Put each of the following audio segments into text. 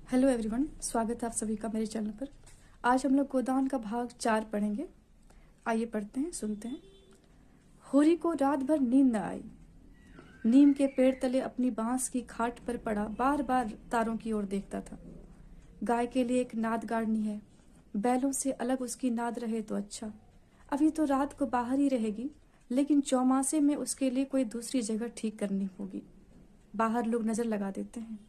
Hello everyone, स्वागत है आप सभी का मेरे चैनल पर। आज हम लोग गोदान का भाग 4 पढ़ेंगे। आइए पढ़ते हैं, सुनते हैं। होरी को रात भर नींद न आई। नीम के पेड़ तले अपनी बांस की खाट पर पड़ा बार बार तारों की ओर देखता था। गाय के लिए एक नाद गाड़नी है। बैलों से अलग उसकी नाद रहे तो अच्छा। अभी तो रात को बाहर ही रहेगी, लेकिन चौमासे में उसके लिए कोई दूसरी जगह ठीक करनी होगी। बाहर लोग नजर लगा देते हैं।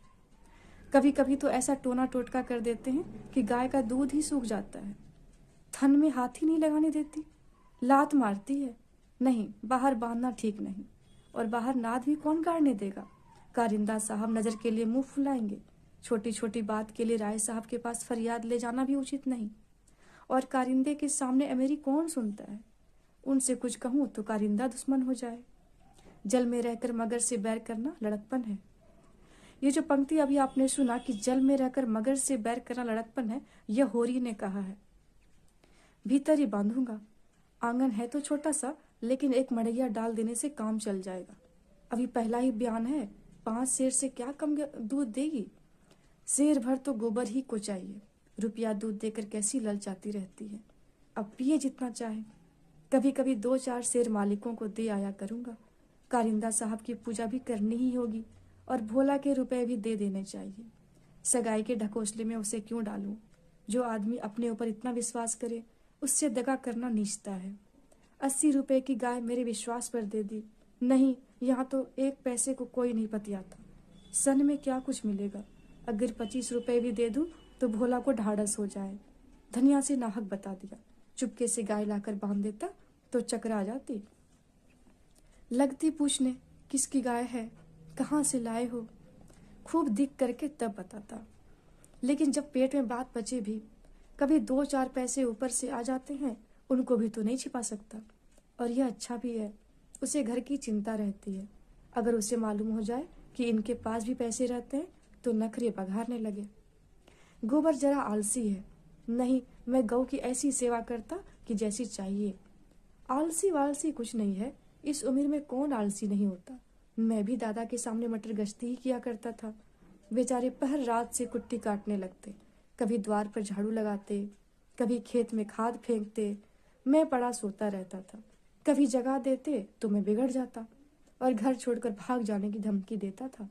कभी कभी तो ऐसा टोना टोटका कर देते हैं कि गाय का दूध ही सूख जाता है। थन में हाथ ही नहीं लगाने देती, लात मारती है। नहीं, बाहर बांधना ठीक नहीं। और बाहर नाद भी कौन गाड़ने देगा। कारिंदा साहब नजर के लिए मुंह फुलाएंगे। छोटी छोटी बात के लिए राय साहब के पास फरियाद ले जाना भी उचित नहीं। और कारिंदे के सामने मेरी कौन सुनता है। उनसे कुछ कहूं तो कारिंदा दुश्मन हो जाए। जल में रहकर मगर से बैर करना लड़कपन है। ये जो पंक्ति अभी आपने सुना कि जल में रहकर मगर से बैर करना लड़कपन है, यह होरी ने कहा है। भीतर ही बांधूंगा। आंगन है तो छोटा सा, लेकिन एक मड़ैया डाल देने से काम चल जाएगा। अभी पहला ही बयान है, 5 सेर से क्या कम दूध देगी। सेर भर तो गोबर ही को चाहिए। रुपया दूध देकर कैसी ललचाती रहती है। अब पिए जितना चाहे। कभी कभी 2-4 सेर मालिकों को दे आया करूंगा। कारिंदा साहब की पूजा भी करनी ही होगी और भोला के रुपए भी दे देने चाहिए। सगाई के ढकोसले में उसे क्यों डालूं। जो आदमी अपने ऊपर इतना विश्वास करे, उससे दगा करना नीचता है। 80 रुपए की गाय मेरे विश्वास पर दे दी। नहीं, यहाँ तो 1 पैसे को कोई नहीं पतियाता। सन में क्या कुछ मिलेगा। अगर 25 रुपए भी दे दूं तो भोला को ढाढ़स हो जाए। धनिया से नाहक बता दिया। चुपके से गाय लाकर बांध देता तो चकरा जाती। लगती पूछने किसकी गाय है, कहाँ से लाए हो। खूब दिख करके तब बताता। लेकिन जब पेट में बात बचे भी, कभी 2-4 पैसे ऊपर से आ जाते हैं, उनको भी तो नहीं छिपा सकता। और यह अच्छा भी है, उसे घर की चिंता रहती है। अगर उसे मालूम हो जाए कि इनके पास भी पैसे रहते हैं तो नखरे बघारने लगे। गोबर जरा आलसी है। नहीं, मैं गौ की ऐसी सेवा करता कि जैसी चाहिए। आलसी वालसी कुछ नहीं है। इस उम्र में कौन आलसी नहीं होता। मैं भी दादा के सामने मटर गश्ती ही किया करता था। बेचारे पहर रात से कुट्टी काटने लगते। कभी द्वार पर झाड़ू लगाते, कभी खेत में खाद फेंकते। मैं पड़ा सोता रहता था। कभी जगा देते तो मैं बिगड़ जाता और घर छोड़कर भाग जाने की धमकी देता था।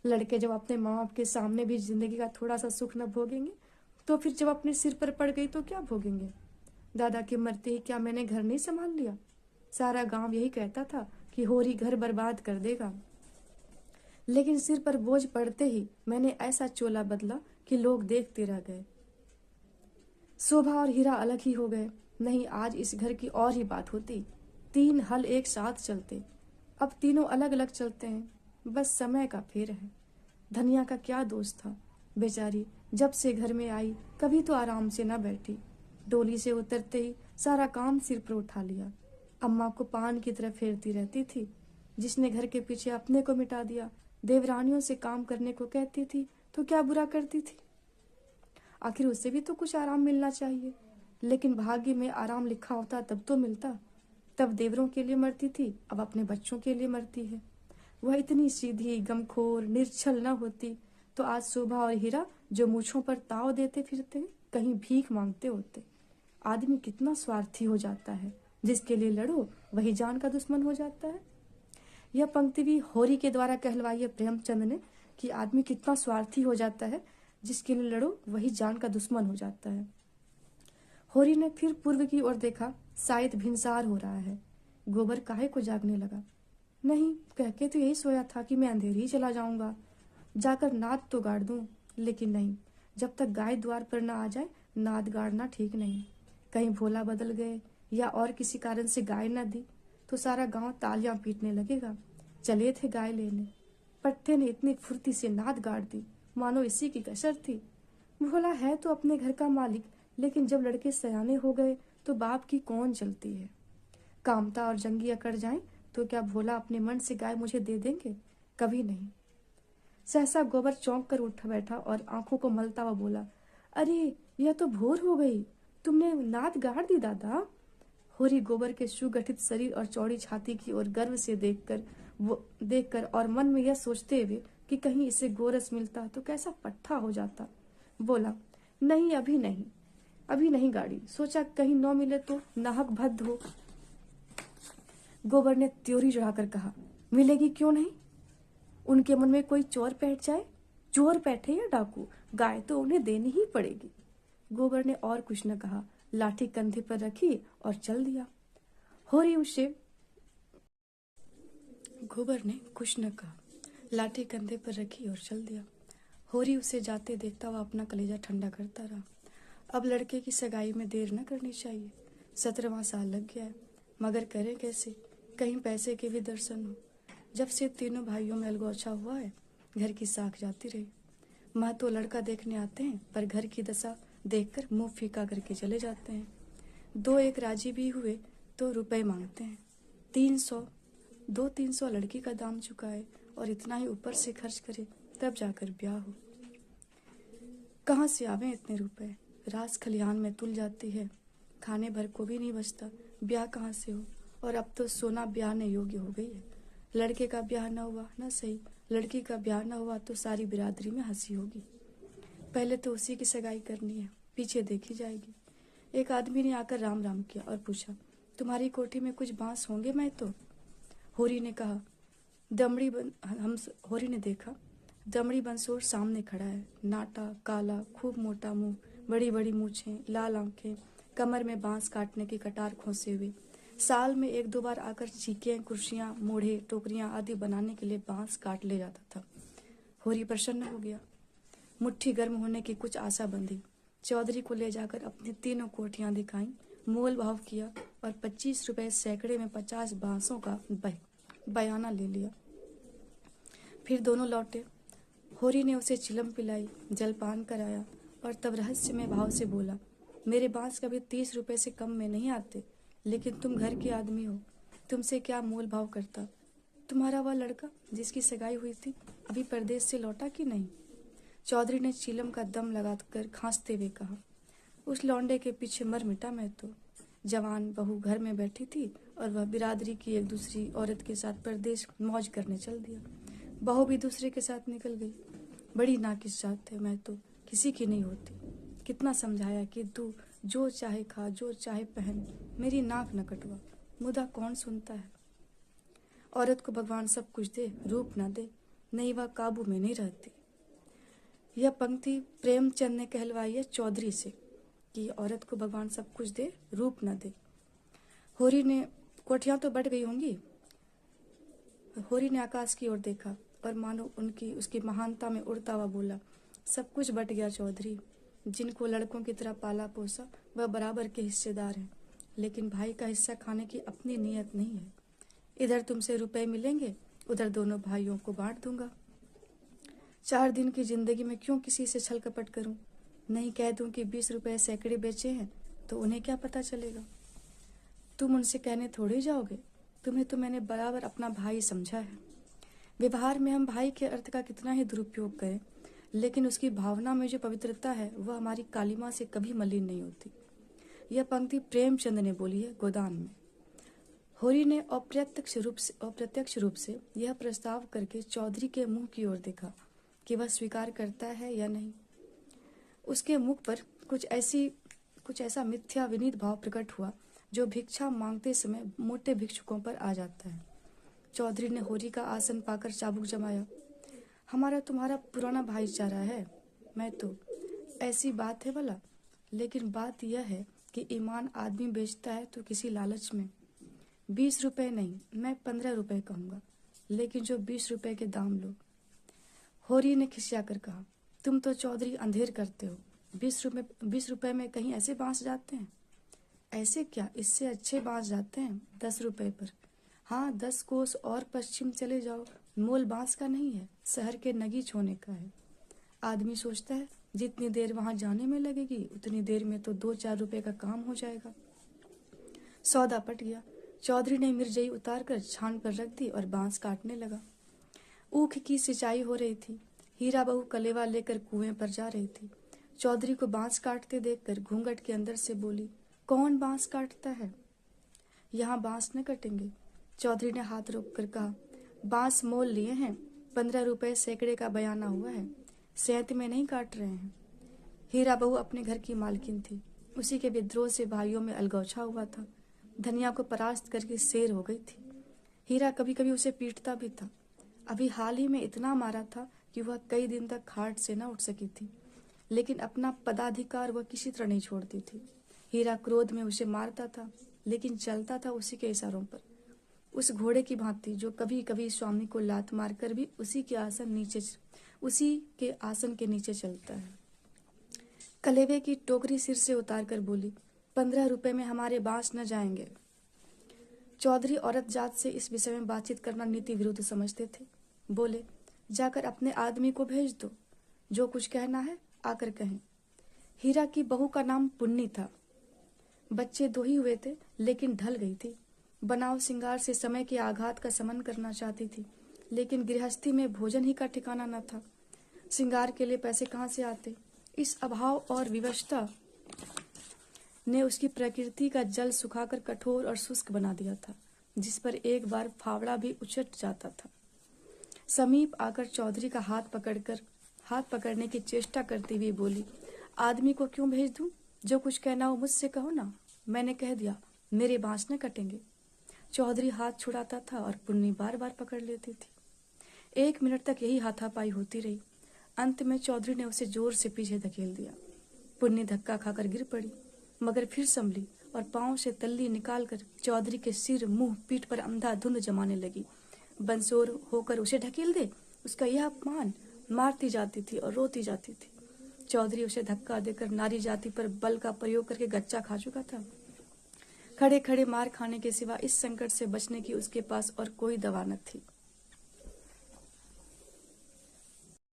लड़के जब अपने माँ बाप के सामने भी जिंदगी का थोड़ा सा सुख न भोगेंगे, तो फिर जब अपने सिर पर पड़ गई तो क्या भोगेंगे। दादा के मरते ही क्या मैंने घर नहीं संभाल लिया। सारा गांव यही कहता था कि होरी घर बर्बाद कर देगा। लेकिन सिर पर बोझ पड़ते ही मैंने ऐसा चोला बदला कि लोग देखते रह गए। शोभा और हीरा अलग ही हो गए। नहीं, आज इस घर की और ही बात होती। 3 हल एक साथ चलते। अब तीनों अलग अलग चलते हैं। बस समय का फेर है। धनिया का क्या दोष था। बेचारी जब से घर में आई कभी तो आराम से न बैठी। डोली से उतरते ही सारा काम सिर पर उठा लिया। अम्मा को पान की तरह फेरती रहती थी। जिसने घर के पीछे अपने को मिटा दिया, देवरानियों से काम करने को कहती थी तो क्या बुरा करती थी। आखिर उससे भी तो कुछ आराम मिलना चाहिए। लेकिन भाग्य में आराम लिखा होता तब तो मिलता। तब देवरों के लिए मरती थी, अब अपने बच्चों के लिए मरती है। वह इतनी सीधी, गमखोर, निर्छल न होती तो आज शोभा और हीरा जो मूछों पर ताव देते फिरते कहीं भीख मांगते होते। आदमी कितना स्वार्थी हो जाता है। जिसके लिए लड़ो वही जान का दुश्मन हो जाता है। यह पंक्ति भी होरी के द्वारा कहलवाई है प्रेमचंद ने कि आदमी कितना स्वार्थी हो जाता है। जिसके लिए लड़ो वही जान का दुश्मन हो जाता है। होरी ने फिर पूर्व की ओर देखा। शायद भिनसार हो रहा है। गोबर काहे को जागने लगा। नहीं, कह के तो यही सोया था कि मैं अंधेर ही चला जाऊंगा। जाकर नाद तो गाड़ दूं। लेकिन नहीं, जब तक गाय द्वार पर ना आ जाए नाद गाड़ना ठीक नहीं। कहीं भोला बदल गए या और किसी कारण से गाय न दी तो सारा गांव तालियां पीटने लगेगा। चले थे गाय लेने, पट्टे ने इतनी फुर्ती से नाद गाड़ दी मानो इसी की कसर थी। भोला है तो अपने घर का मालिक, लेकिन जब लड़के सयाने हो गए तो बाप की कौन चलती है। कामता और जंगी अकड़ जाएं तो क्या भोला अपने मन से गाय मुझे दे देंगे। कभी नहीं। सहसा गोबर चौंक कर उठ बैठा और आंखों को मलता हुआ बोला, अरे यह तो भोर हो गई। तुमने नाद गाड़ दी दादा। होरी गोबर के सुगठित शरीर और चौड़ी छाती की ओर गर्व से देखकर और मन में यह सोचते हुए कि कहीं इसे गोरस मिलता तो कैसा पट्ठा हो जाता। बोला, नहीं अभी नहीं, अभी नहीं गाड़ी, सोचा कहीं न मिले तो नाहक भद्द हो। गोबर ने त्योरी चढ़ाकर कहा, मिलेगी क्यों नहीं? उनके मन में कोई चोर बैठ जाए, चोर बैठे या डाकू, गाय तो उन्हें देनी ही पड़ेगी। गोबर ने और कुछ न कहा, लाठी कंधे पर रखी और चल दिया। होरी उसे गोबर ने कुछ न कहा, लाठी कंधे पर रखी और चल दिया। होरी उसे जाते देखता हुआ अपना कलेजा ठंडा करता रहा। अब लड़के की सगाई में देर न करनी चाहिए। 17वां साल लग गया है, मगर करें कैसे? कहीं पैसे के भी दर्शन हो। जब से तीनों भाइयों में अलगोचा हुआ है, घर की साख जाती रही। माँ तो लड़का देखने आते हैं, पर घर की दशा देखकर मुंह फीका करके चले जाते हैं। 2-1 राजी भी हुए तो रुपए मांगते हैं। 300 लड़की का दाम चुकाए और इतना ही ऊपर से खर्च करे, तब जाकर ब्याह हो। कहाँ से आवे इतने रुपए? रास खलिहान में तुल जाती है, खाने भर को भी नहीं बचता, ब्याह कहाँ से हो? और अब तो सोना ब्याह ने योग्य हो गई है। लड़के का ब्याह न हुआ न सही, लड़की का ब्याह न हुआ तो सारी बिरादरी में हंसी होगी। पहले तो उसी की सगाई करनी है, पीछे देखी जाएगी। एक आदमी ने आकर राम राम किया और पूछा, तुम्हारी कोठी में कुछ बांस होंगे? मैं तो होरी ने कहा, होरी ने देखा, दमड़ी बंसोर सामने खड़ा है, नाटा, काला, खूब मोटा मुंह, बड़ी बड़ी मूछें, लाल आंखें, कमर में बांस काटने की कटार खोसे हुए। साल में 1-2 बार आकर चीकें, कुर्सियां, मोढ़े, टोकरियां आदि बनाने के लिए बांस काट ले जाता था। होरी प्रसन्न हो गया। मुट्ठी गर्म होने की कुछ आशा बंधी। चौधरी को ले जाकर अपनी 3 कोठियां दिखाई, मोल भाव किया और 25 रुपए सैकड़े में 50 बांसों का बयाना ले लिया। फिर दोनों लौटे। होरी ने उसे चिलम पिलाई, जलपान कराया और तब रहस्यमय भाव से बोला, मेरे बांस कभी 30 रुपए से कम में नहीं आते, लेकिन तुम घर के आदमी हो, तुमसे क्या मोल भाव करता? तुम्हारा वह लड़का जिसकी सगाई हुई थी, अभी परदेश से लौटा कि नहीं? चौधरी ने चिलम का दम लगाकर खांसते हुए कहा, उस लौंडे के पीछे मर मिटा मैं तो। जवान बहू घर में बैठी थी और वह बिरादरी की एक दूसरी औरत के साथ परदेश मौज करने चल दिया। बहू भी दूसरे के साथ निकल गई। बड़ी नाकिस जात है मैं तो, किसी की नहीं होती। कितना समझाया कि तू जो चाहे खा, जो चाहे पहन, मेरी नाक न कटवा, मुदा कौन सुनता है? औरत को भगवान सब कुछ दे, रूप न दे, नहीं वह काबू में नहीं रहती। यह पंक्ति प्रेमचंद ने कहलवाई है चौधरी से कि औरत को भगवान सब कुछ दे, रूप न दे। होरी ने, कोठियां तो बढ़ गई होंगी। होरी ने आकाश की ओर देखा और मानो उसकी महानता में उड़ता हुआ बोला, सब कुछ बट गया चौधरी। जिनको लड़कों की तरह पाला पोसा वह बराबर के हिस्सेदार हैं, लेकिन भाई का हिस्सा खाने की अपनी नीयत नहीं है। इधर तुमसे रुपए मिलेंगे, उधर दोनों भाइयों को बांट दूंगा। 4 दिन की जिंदगी में क्यों किसी से छल कपट करूं? नहीं कह दूं कि 20 रुपए सैकड़े बेचे हैं तो उन्हें क्या पता चलेगा? तुम उनसे कहने थोड़े जाओगे, तुम्हें तो मैंने बराबर अपना भाई समझा है। व्यवहार में हम भाई के अर्थ का कितना ही दुरुपयोग करें, लेकिन उसकी भावना में जो पवित्रता है वह हमारी काली माँ से कभी मलिन नहीं होती। यह पंक्ति प्रेमचंद ने बोली है गोदान में। होरी ने अप्रत्यक्ष रूप से यह प्रस्ताव करके चौधरी के मुंह की ओर देखा कि वह स्वीकार करता है या नहीं। उसके मुख पर कुछ ऐसा मिथ्या विनीत भाव प्रकट हुआ जो भिक्षा मांगते समय मोटे भिक्षुकों पर आ जाता है। चौधरी ने होरी का आसन पाकर चाबुक जमाया। हमारा तुम्हारा पुराना भाईचारा है, मैं तो, ऐसी बात है भला। लेकिन बात यह है कि ईमान आदमी बेचता है तो किसी लालच में। 20 रुपए नहीं, मैं 15 रुपए कहूंगा, लेकिन जो 20 रुपए के दाम लो। होरी ने खिसिया कर कहा, तुम तो चौधरी अंधेर करते हो। 20 रुपए में कहीं ऐसे बांस जाते हैं? ऐसे क्या, इससे अच्छे बांस जाते हैं 10 रुपए पर। हाँ, 10 कोस और पश्चिम चले जाओ, मोल बांस का नहीं है, शहर के नगीच होने का है। आदमी सोचता है जितनी देर वहां जाने में लगेगी उतनी देर में तो 2-4 रुपए का काम हो जाएगा। सौदा पट गया। चौधरी ने मिर्जई उतार कर छान पर रख दी और बांस काटने लगा। ऊख की सिंचाई हो रही थी। हीरा बहू कलेवा लेकर कुएं पर जा रही थी। चौधरी को बांस काटते देखकर घूंघट के अंदर से बोली, कौन बांस काटता है? यहाँ बांस न कटेंगे। चौधरी ने हाथ रोक कर कहा, बांस मोल लिए हैं, 15 रुपए सैकड़े का बयाना हुआ है, 7 में नहीं काट रहे हैं। हीरा बहू अपने घर की मालकिन थी। उसी के विद्रोह से भाइयों में अलगाव छा हुआ था। धनिया को परास्त करके शेर हो गई थी। हीरा कभी कभी उसे पीटता भी था। अभी हाल ही में इतना मारा था कि वह कई दिन तक खाट से न उठ सकी थी, लेकिन अपना पदाधिकार वह किसी तरह नहीं छोड़ती थी। हीरा क्रोध में उसे मारता था, लेकिन चलता था उसी के इशारों पर, उस घोड़े की भांति जो कभी कभी स्वामी को लात मारकर भी उसी के आसन के नीचे चलता है। कलेवे की टोकरी सिर से उतार कर बोली, 15 रुपए में हमारे बांस न जाएंगे। चौधरी औरत जात से इस विषय में बातचीत करना नीति विरुद्ध समझते थे। बोले, जाकर अपने आदमी को भेज दो, जो कुछ कहना है आकर कहें। हीरा की बहू का नाम पुन्नी था। बच्चे 2 ही हुए थे, लेकिन ढल गई थी। बनाव सिंगार से समय के आघात का समन करना चाहती थी, लेकिन गृहस्थी में भोजन ही का ठिकाना न था। सिंगार के लिए पैसे कहाँ से आते? इस अभाव और विवशता ने उसकी प्रकृति का जल सुखाकर कठोर और शुष्क बना दिया था, जिस पर एक बार फावड़ा भी उछट जाता था। समीप आकर चौधरी का हाथ पकड़ने की चेष्टा करती हुई बोली, आदमी को क्यों भेज दूं? जो कुछ कहना हो मुझसे कहो ना। मैंने कह दिया, मेरे बांस न कटेंगे। चौधरी हाथ छुड़ाता था और पुन्नी बार बार पकड़ लेती थी। 1 मिनट तक यही हाथापाई होती रही। अंत में चौधरी ने उसे जोर से पीछे धकेल दिया। पुन्नी धक्का खाकर गिर पड़ी, मगर फिर संभली और पांव से तल्ली निकालकर चौधरी के सिर, मुंह, पीठ पर अंधाधुंध जमाने लगी। बंसोर होकर उसे ढकेल दे, उसका यह अपमान। मारती जाती थी और रोती जाती थी। चौधरी उसे धक्का देकर नारी जाति पर बल का प्रयोग करके गच्चा खा चुका था। खड़े खड़े मार खाने के सिवा इस संकट से बचने की उसके पास और कोई दवा न थी।